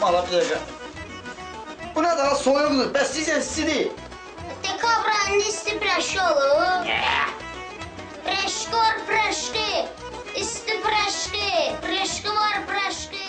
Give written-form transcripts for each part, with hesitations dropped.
Ala bir dəqiqə. Bu nədir lan, soyuqdur? Bəs sizə istidir. Dekabranın isti preşki olur. Preşki var preşki. İsti preşki. Preşki var preşki.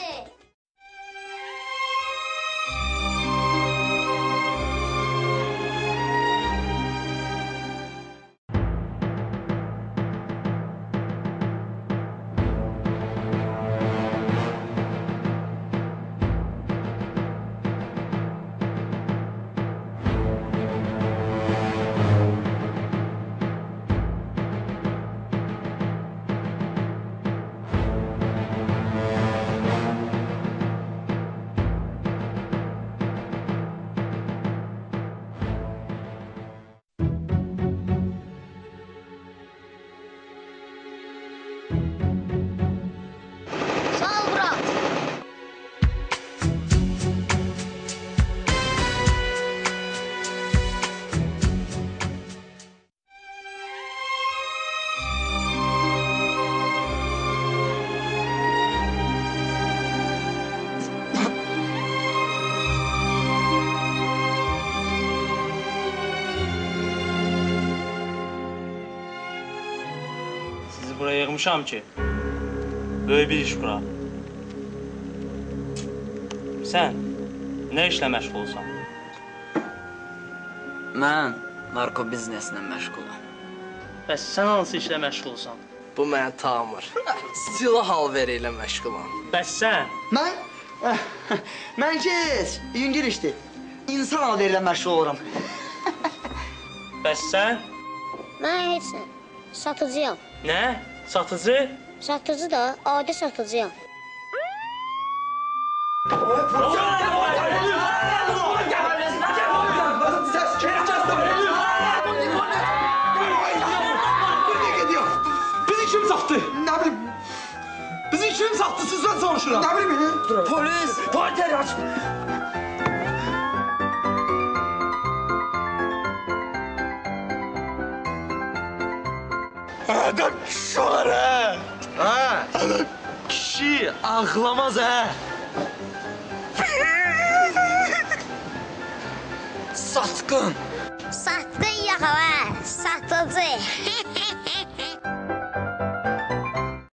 Sizi buraya yığmışam ki, böyük bir iş quraq. Sən nə işlə məşğulsan? Mən narkobizneslə məşğulam. Bəs sən hansı işlə məşğulsan? Bu mənə tamır. Silah alveri ilə məşğulam. Bəs sən? Mən yüngül işdir. İnsan alverlə məşğul oluram. Bəs sən? Mən heç nə. Satıcıyam. Nə? Satıcı? Satıcı da adi satıcıyam. Bizi kim sattı? Nə bilim, Bizi kim sattı? Sizden soruşuram. nə bilim. Polis! Polis aç. Adam kişi var ha. Ha? Adam kişi ağlamaz ha. Satqın! Sattın ya hava. Satıcı.